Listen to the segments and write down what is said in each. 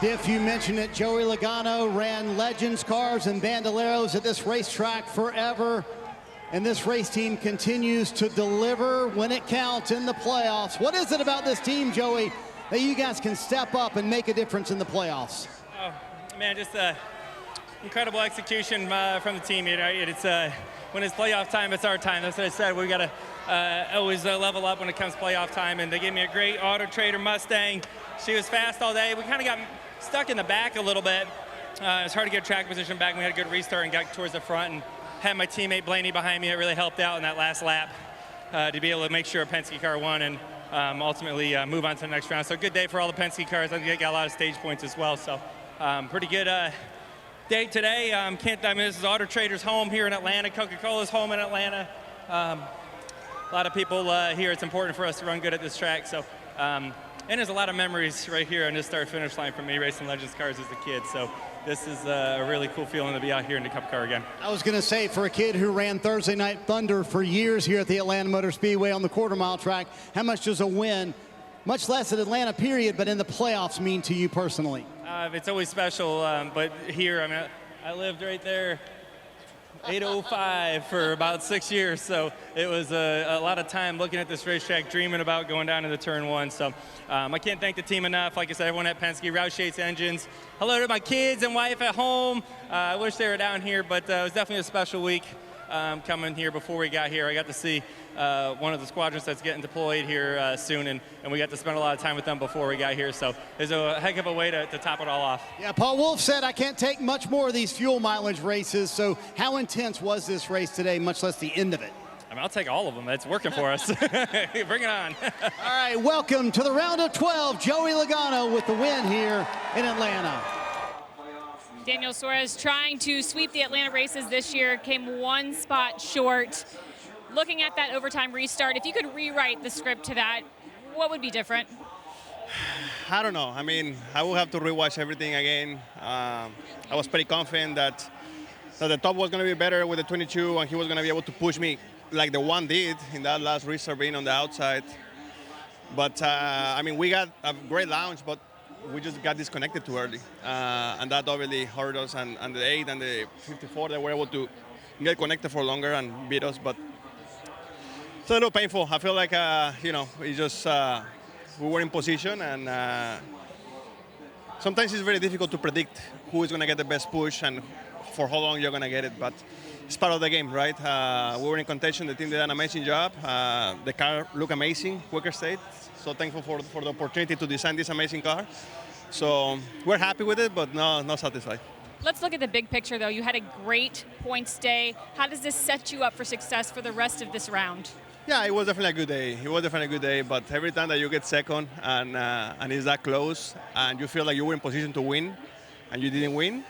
Diff, you mentioned it, Joey Logano ran Legends cars and Bandoleros at this racetrack forever. And this race team continues to deliver when it counts in the playoffs. What is it about this team, Joey, that you guys can step up and make a difference in the playoffs? Oh, man, just incredible execution from the team. You know, it's when it's playoff time, it's our time. That's what I said. We got to always level up when it comes playoff time. And they gave me a great Auto Trader Mustang. She was fast all day. We kind of got stuck in the back a little bit. It was hard to get track position back. We had a good restart and got towards the front and had my teammate Blaney behind me. It really helped out in that last lap to be able to make sure a Penske car won and ultimately move on to the next round. So good day for all the Penske cars. I think they got a lot of stage points as well. So pretty good day today. This is Auto Trader's home here in Atlanta. Coca-Cola's home in Atlanta. A lot of people here. It's important for us to run good at this track. So. And there's a lot of memories right here on this start-finish line for me racing Legends cars as a kid. So this is a really cool feeling to be out here in the Cup car again. I was going to say, for a kid who ran Thursday Night Thunder for years here at the Atlanta Motor Speedway on the quarter-mile track, how much does a win, much less at Atlanta period, but in the playoffs, mean to you personally? It's always special, but here, I mean, I lived right there, 805 for about 6 years, so it was a lot of time looking at this racetrack, dreaming about going down into turn one. So I can't thank the team enough. Like I said, everyone at Penske, Roush Yates Engines. Hello to my kids and wife at home. I wish they were down here, but it was definitely a special week coming here before we got here. I got to see one of the squadrons that's getting deployed here soon, and we got to spend a lot of time with them before we got here. So it's a heck of a way to top it all off. Yeah, Paul Wolfe said, I can't take much more of these fuel mileage races. So how intense was this race today, much less the end of it? I mean, I'll take all of them. It's working for us. Bring it on. All right, welcome to the round of 12. Joey Logano with the win here in Atlanta. Daniel Suarez trying to sweep the Atlanta races this year, came one spot short. Looking at that overtime restart, if you could rewrite the script to that, what would be different? I don't know. I mean, I will have to rewatch everything again. I was pretty confident that the top was going to be better with the 22, and he was going to be able to push me like the one did in that last restart being on the outside. But, I mean, we got a great launch, but we just got disconnected too early. And that obviously hurt us. And the 8 and the 54, they were able to get connected for longer and beat us. But it's a little painful. I feel like, you know, we just we were in position. And sometimes it's very difficult to predict who is going to get the best push and for how long you're going to get it. But it's part of the game, right? We were in contention. The team did an amazing job. The car looked amazing, Quaker State. So thankful for the opportunity to design this amazing car. So we're happy with it, but not satisfied. Let's look at the big picture, though. You had a great points day. How does this set you up for success for the rest of this round? Yeah, it was definitely a good day. It was definitely a good day, but every time that you get second and it's that close and you feel like you were in position to win and you didn't win,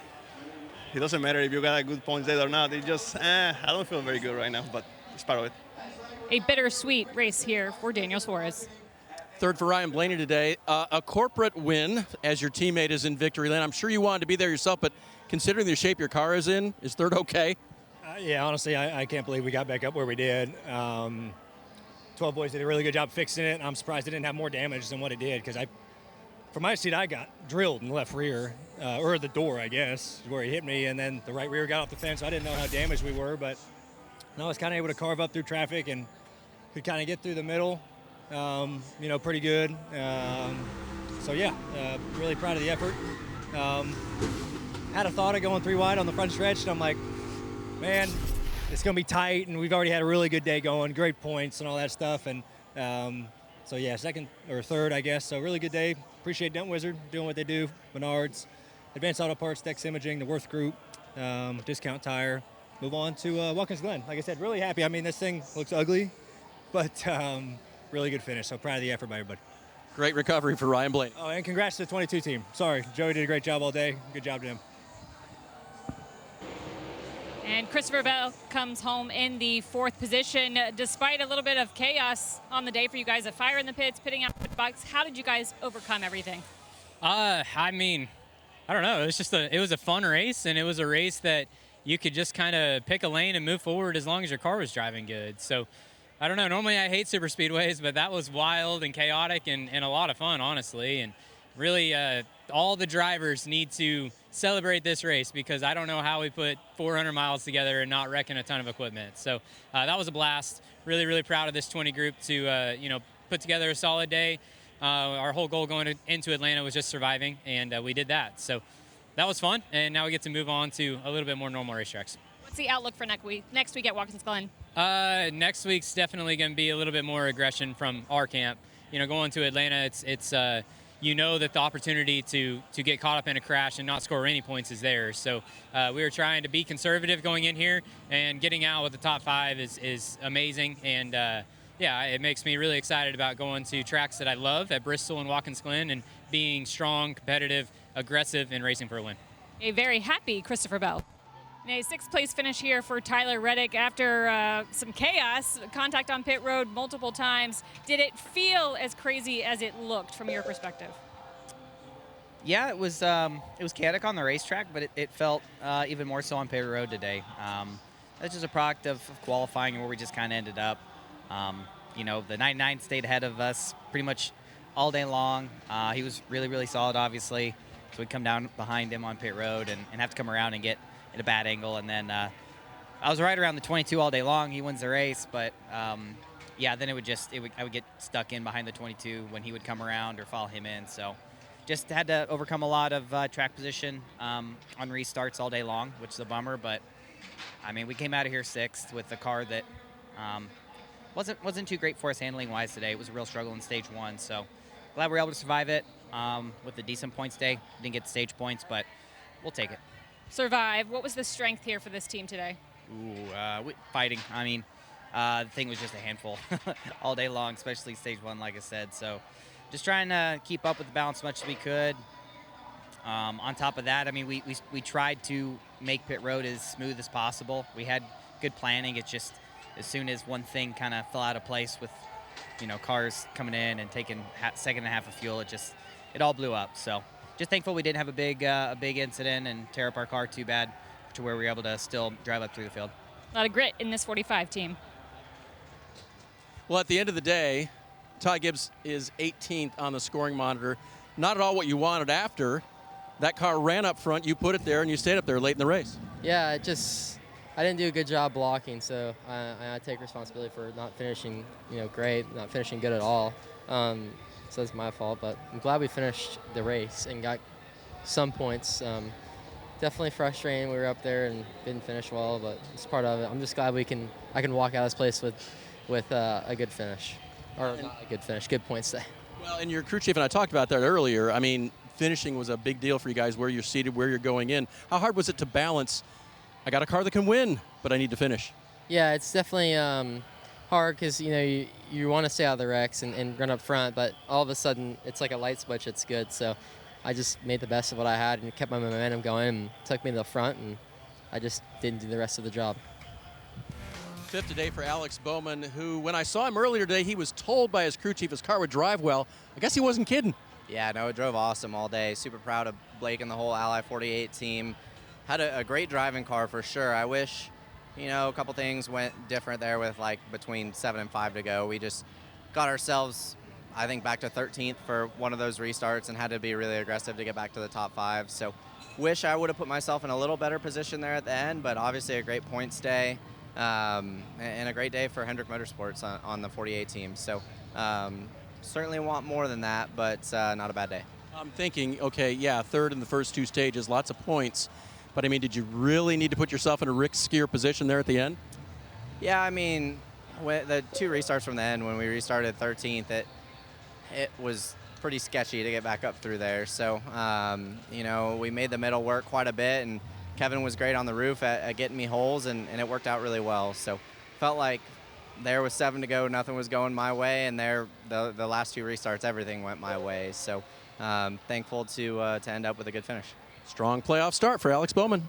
it doesn't matter if you got a good points day or not. It just, I don't feel very good right now, but it's part of it. A bittersweet race here for Daniel Suarez. Third for Ryan Blaney today. A corporate win as your teammate is in victory lane. I'm sure you wanted to be there yourself, but considering the shape your car is in, is third okay? Yeah, honestly, I can't believe we got back up where we did. 12 boys did a really good job fixing it. I'm surprised it didn't have more damage than what it did, because from my seat, I got drilled in the left rear, or the door, I guess, is where he hit me, and then the right rear got off the fence. I didn't know how damaged we were, but I was kind of able to carve up through traffic and could kind of get through the middle, you know, pretty good. So, yeah, really proud of the effort. Had a thought of going 3 wide on the front stretch, and I'm like, man, it's going to be tight, and we've already had a really good day going, great points and all that stuff. And so, yeah, second or third, I guess. So, really good day. Appreciate Dent Wizard doing what they do, Menards, Advanced Auto Parts, Dex Imaging, the Worth Group, Discount Tire. Move on to Watkins Glen. Like I said, really happy. I mean, this thing looks ugly, but really good finish. So proud of the effort by everybody. Great recovery for Ryan Blaney. Oh, and congrats to the 22 team. Sorry, Joey did a great job all day. Good job to him. And Christopher Bell comes home in the 4th position. Despite a little bit of chaos on the day for you guys, a fire in the pits, pitting out the box, how did you guys overcome everything? I mean, I don't know. It was a fun race, and it was a race that you could just kind of pick a lane and move forward as long as your car was driving good. So I don't know. Normally I hate super speedways, but that was wild and chaotic and a lot of fun, honestly. And really all the drivers need to celebrate this race, because I don't know how we put 400 miles together and not wrecking a ton of equipment. So that was a blast. Really, really proud of this 20 group to put together a solid day. Our whole goal going into Atlanta was just surviving, and we did that. So that was fun, and now we get to move on to a little bit more normal racetracks. What's the outlook for next week at Watkins Glen? Next week's definitely going to be a little bit more aggression from our camp. Going to Atlanta, it's that the opportunity to get caught up in a crash and not score any points is there. So we were trying to be conservative going in here, and getting out with the top 5 is amazing. And it makes me really excited about going to tracks that I love at Bristol and Watkins Glen and being strong, competitive, aggressive, and racing for a win. A very happy Christopher Bell. A 6th place finish here for Tyler Reddick after some chaos, contact on pit road multiple times. Did it feel as crazy as it looked from your perspective? Yeah, it was chaotic on the racetrack, but it felt even more so on pit road today. That's just a product of qualifying and where we just kind of ended up. The 99 stayed ahead of us pretty much all day long. He was really, really solid, obviously. So we'd come down behind him on pit road and have to come around and get at a bad angle. And then I was right around the 22 all day long. He wins the race, but then I would get stuck in behind the 22 when he would come around or follow him in. So just had to overcome a lot of track position on restarts all day long, which is a bummer. But I mean, we came out of here 6th with a car that wasn't too great for us handling wise today. It was a real struggle in stage 1. So glad we were able to survive it with a decent points day. Didn't get the stage points, but we'll take it. Survive. What was the strength here for this team today? Fighting. I mean, the thing was just a handful all day long, especially stage 1, like I said. So just trying to keep up with the balance as much as we could. On top of that, I mean, we tried to make pit road as smooth as possible. We had good planning. It's just as soon as one thing kind of fell out of place with, cars coming in and taking second and a half of fuel, it all blew up. So just thankful we didn't have a big incident and tear up our car too bad, to where we were able to still drive up through the field. A lot of grit in this 45 team. Well, at the end of the day, Ty Gibbs is 18th on the scoring monitor. Not at all what you wanted after. That car ran up front, you put it there, and you stayed up there late in the race. Yeah, I didn't do a good job blocking, so I take responsibility for not finishing, great, not finishing good at all. So that's my fault, but I'm glad we finished the race and got some points. Definitely frustrating. We were up there and didn't finish well, but it's part of it. I'm just glad I can walk out of this place with a good finish, or not a good finish, good points day. Well, and your crew chief and I talked about that earlier. I mean, finishing was a big deal for you guys, where you're seated, where you're going in. How hard was it to balance? I got a car that can win, but I need to finish. Yeah, it's definitely hard because you want to stay out of the wrecks and run up front, but all of a sudden it's like a light switch. It's good, so I just made the best of what I had and kept my momentum going and took me to the front, and I just didn't do the rest of the job. 5th today for Alex Bowman, who, when I saw him earlier today, he was told by his crew chief his car would drive well. I guess he wasn't kidding. Yeah, no, it drove awesome all day. Super proud of Blake and the whole Ally 48 team. Had a great driving car for sure. I wish, a couple things went different there with between 7 and 5 to go. We just got ourselves, I think, back to 13th for one of those restarts and had to be really aggressive to get back to the top 5. So wish I would have put myself in a little better position there at the end, but obviously a great points day and a great day for Hendrick Motorsports on the 48 team. So certainly want more than that, but not a bad day. I'm thinking, okay, yeah, 3rd in the first 2 stages, lots of points. But, I mean, did you really need to put yourself in a riskier position there at the end? Yeah, I mean, the 2 restarts from the end, when we restarted 13th, it was pretty sketchy to get back up through there. So, we made the middle work quite a bit, and Kevin was great on the roof at getting me holes, and it worked out really well. So felt like there was 7 to go, nothing was going my way, and the last 2 restarts, everything went my way. So thankful to end up with a good finish. Strong playoff start for Alex Bowman.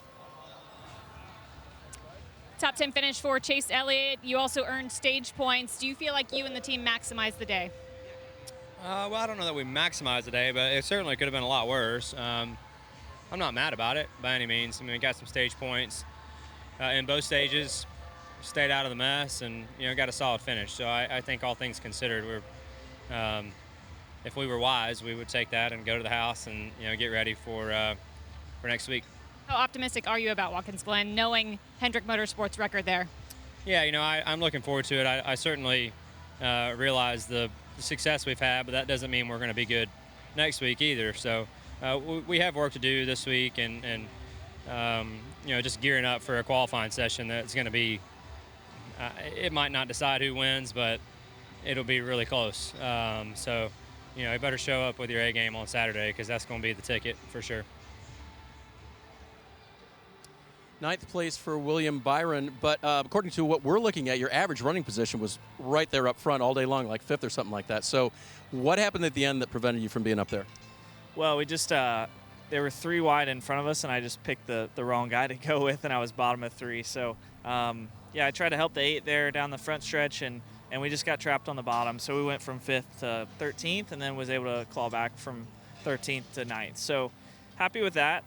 Top 10 finish for Chase Elliott. You also earned stage points. Do you feel like you and the team maximized the day? Well, I don't know that we maximized the day, but it certainly could have been a lot worse. I'm not mad about it by any means. I mean, we got some stage points in both stages, stayed out of the mess, and got a solid finish. So I think all things considered, we're if we were wise, we would take that and go to the house and get ready for next week. How optimistic are you about Watkins Glen, knowing Hendrick Motorsports' record there? Yeah, I'm looking forward to it. I certainly realize the success we've had, but that doesn't mean we're going to be good next week either. So we have work to do this week, and just gearing up for a qualifying session that's going to be. It might not decide who wins, but it'll be really close. So you better show up with your A game on Saturday, because that's going to be the ticket for sure. 9th place for William Byron, but according to what we're looking at, your average running position was right there up front all day long, like 5th or something like that. So what happened at the end that prevented you from being up there? Well, we just there were 3 wide in front of us, and I just picked the wrong guy to go with, and I was bottom of 3. So I tried to help the 8 there down the front stretch, and we just got trapped on the bottom. So we went from 5th to 13th, and then was able to claw back from 13th to 9th. So happy with that.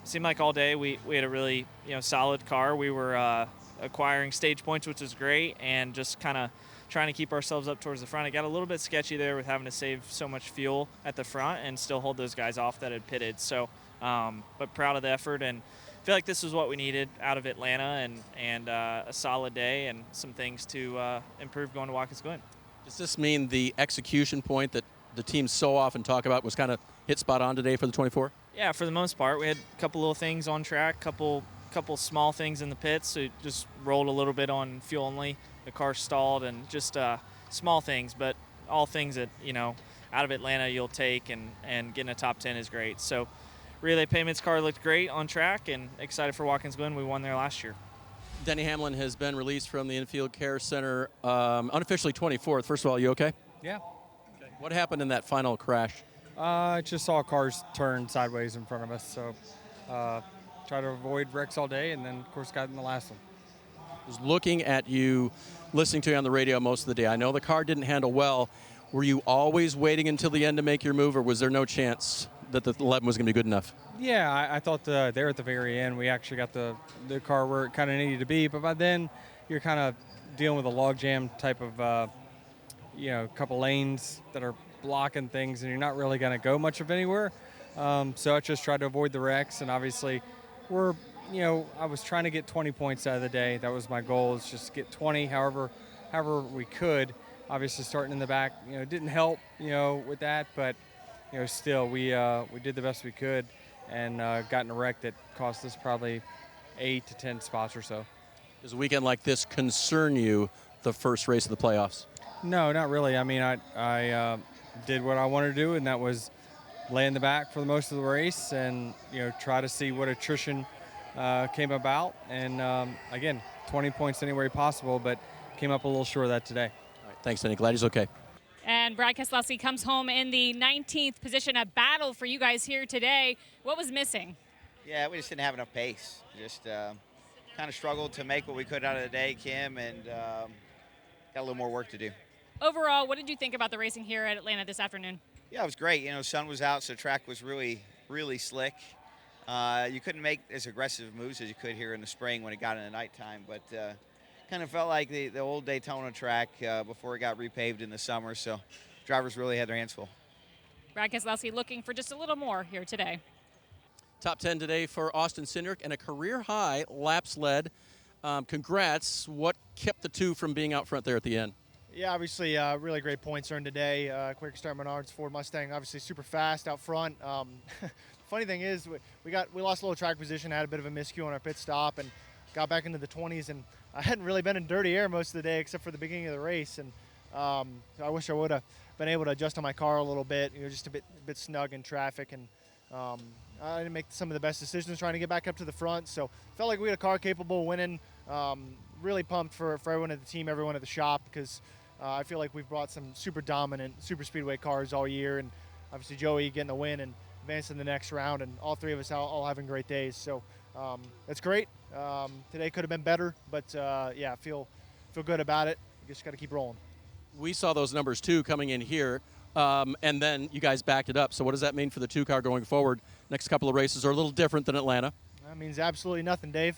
Seemed like all day we had a really solid car. We were acquiring stage points, which was great, and just kind of trying to keep ourselves up towards the front. It got a little bit sketchy there with having to save so much fuel at the front and still hold those guys off that had pitted. So, but proud of the effort, and feel like this was what we needed out of Atlanta, and a solid day and some things to improve going to Watkins Glen. Does this mean the execution point that the teams so often talk about was kind of hit spot on today for the 24? Yeah, for the most part. We had a couple little things on track, couple small things in the pits. So it just rolled a little bit on fuel only. The car stalled, and just small things, but all things that, out of Atlanta you'll take, and getting a top 10 is great. So Relay Payments car looked great on track, and excited for Watkins Glen. We won there last year. Denny Hamlin has been released from the Infield Care Center, unofficially 24th. First of all, you okay? Yeah. Okay. What happened in that final crash? I just saw cars turn sideways in front of us, so try to avoid wrecks all day, and then, of course, got in the last one. I was looking at you, listening to you on the radio most of the day. I know the car didn't handle well. Were you always waiting until the end to make your move, or was there no chance that the 11 was going to be good enough? Yeah, I thought there at the very end, we actually got the car where it kind of needed to be, but by then you're kind of dealing with a logjam type of, couple lanes that are blocking things, and you're not really going to go much of anywhere. So I just tried to avoid the wrecks, and obviously I was trying to get 20 points out of the day. That was my goal, is just get 20 however we could. Obviously starting in the back, didn't help, with that, but still we did the best we could, and got in a wreck that cost us probably 8 to 10 spots or so. Does a weekend like this concern you, the first race of the playoffs? No, not really. I mean, I did what I wanted to do, and that was lay in the back for the most of the race, and try to see what attrition came about. And again, 20 points any way possible, but came up a little short of that today. All right, thanks, Denny. Glad he's okay. And Brad Keselowski comes home in the 19th position. A battle for you guys here today. What was missing? Yeah, we just didn't have enough pace. Just kind of struggled to make what we could out of the day, Kim, and got a little more work to do. Overall, what did you think about the racing here at Atlanta this afternoon? Yeah, it was great. Sun was out, so the track was really, really slick. You couldn't make as aggressive moves as you could here in the spring when it got into nighttime, but kind of felt like the old Daytona track before it got repaved in the summer, so drivers really had their hands full. Brad Keselowski looking for just a little more here today. Top 10 today for Austin Cindric, and a career-high laps led. Congrats. What kept the two from being out front there at the end? Yeah, obviously, really great points earned today. Quaker Star Menards Ford Mustang, obviously super fast out front. Funny thing is, we lost a little track position, had a bit of a miscue on our pit stop, and got back into the 20s. And I hadn't really been in dirty air most of the day, except for the beginning of the race. And so I wish I would have been able to adjust on my car a little bit. Just a bit snug in traffic, and I didn't make some of the best decisions trying to get back up to the front. So felt like we had a car capable of winning. Really pumped for everyone at the team, everyone at the shop, because I feel like we've brought some super dominant super speedway cars all year, and obviously Joey getting the win and advancing the next round, and all three of us all having great days. So that's great. Today could have been better, but yeah, feel good about it. Just got to keep rolling. We saw those numbers too coming in here, and then you guys backed it up. So what does that mean for the two car going forward? Next couple of races are a little different than Atlanta. That means absolutely nothing, Dave.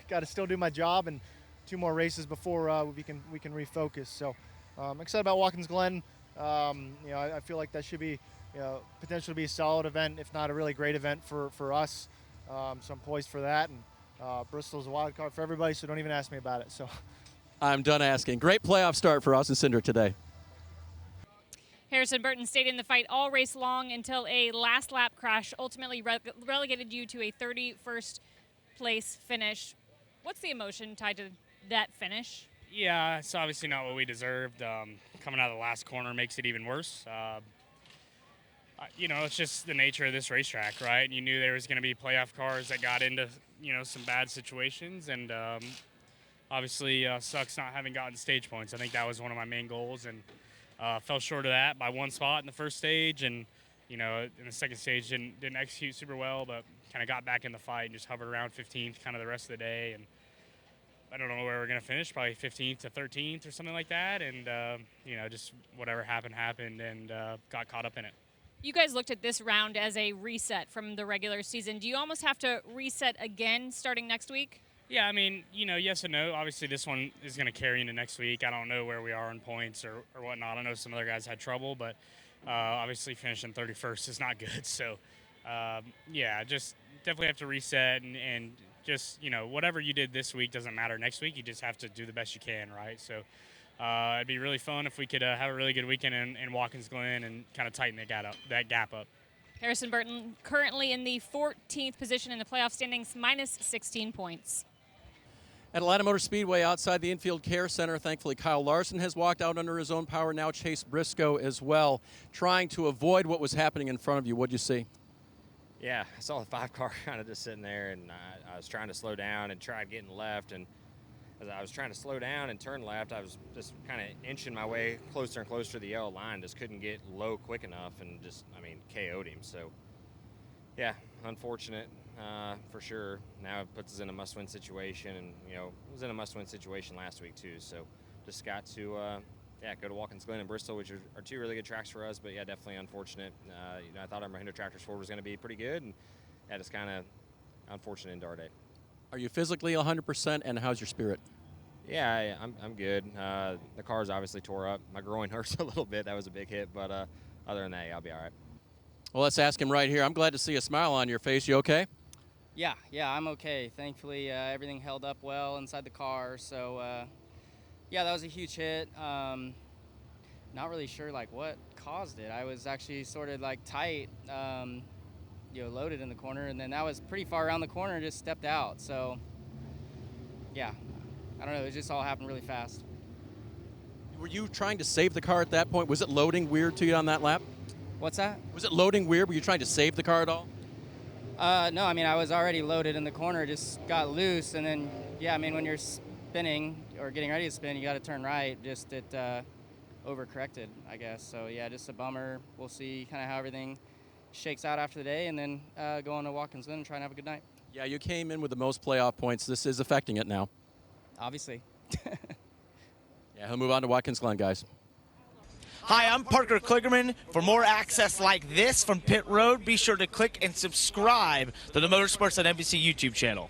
Got to still do my job, and 2 more races before we can refocus. So I'm excited about Watkins Glen. You know, I feel like that should be, you know, potentially be a solid event, if not a really great event for us. So I'm poised for that, and Bristol's a wild card for everybody, so don't even ask me about it. So I'm done asking. Great playoff start for Austin Cindric today. Harrison Burton stayed in the fight all race long until a last lap crash ultimately relegated you to a 31st place finish. What's the emotion tied to that finish? Yeah, it's obviously not what we deserved. Coming out of the last corner makes it even worse. You know, it's just the nature of this racetrack, right? You knew there was going to be playoff cars that got into, you know, some bad situations, and obviously sucks not having gotten stage points. I think that was one of my main goals, and fell short of that by 1 spot in the first stage, and you know, in the second stage didn't execute super well, but kind of got back in the fight and just hovered around 15th kind of the rest of the day. And I don't know where we're going to finish, probably 15th to 13th or something like that. And you know, just whatever happened, and got caught up in it. You guys looked at this round as a reset from the regular season. Do you almost have to reset again starting next week? Yeah, I mean, you know, yes and no. Obviously, this one is going to carry into next week. I don't know where we are in points or whatnot. I know some other guys had trouble, but obviously finishing 31st is not good. So, yeah, just definitely have to reset and just, you know, whatever you did this week doesn't matter next week. You just have to do the best you can, right? So it'd be really fun if we could have a really good weekend in Watkins Glen and kind of tighten that gap up. Harrison Burton currently in the 14th position in the playoff standings, minus 16 points. At Atlanta Motor Speedway outside the infield care center, thankfully Kyle Larson has walked out under his own power. Now Chase Briscoe as well, trying to avoid what was happening in front of you. What'd you see? Yeah, I saw the 5-car kind of just sitting there, and I was trying to slow down and tried getting left. And as I was trying to slow down and turn left, I was just kind of inching my way closer and closer to the yellow line. Just couldn't get low quick enough, and just, I mean, KO'd him. So, yeah, unfortunate. For sure. Now it puts us in a must-win situation, and you know, it was in a must-win situation last week too. So just got to go to Watkins Glen and Bristol, which are two really good tracks for us. But yeah, definitely unfortunate. You know, I thought our Mahindra Tractor Sport was going to be pretty good, and yeah, just kind of unfortunate into our day. Are you physically 100%, and how's your spirit? Yeah, I'm good. The car's obviously tore up. My groin hurts a little bit. That was a big hit, but other than that, yeah, I'll be all right. Well, let's ask him right here. I'm glad to see a smile on your face. You okay? Yeah, I'm okay. Thankfully, everything held up well inside the car. So, yeah, that was a huge hit. Not really sure like what caused it. I was actually sort of like tight, you know, loaded in the corner, and then that was pretty far around the corner and just stepped out. So, yeah, I don't know. It just all happened really fast. Were you trying to save the car at that point? Was it loading weird to you on that lap? What's that? Was it loading weird? Were you trying to save the car at all? No, I mean, I was already loaded in the corner, just got loose, and then, yeah, I mean, when you're spinning or getting ready to spin, you got to turn right. Just it overcorrected, I guess. So, yeah, just a bummer. We'll see kind of how everything shakes out after the day, and then go on to Watkins Glen and try and have a good night. Yeah, you came in with the most playoff points. This is affecting it now. Obviously. Yeah, he'll move on to Watkins Glen, guys. Hi, I'm Parker Kligerman. For more access like this from Pit Road, be sure to click and subscribe to the Motorsports on NBC YouTube channel.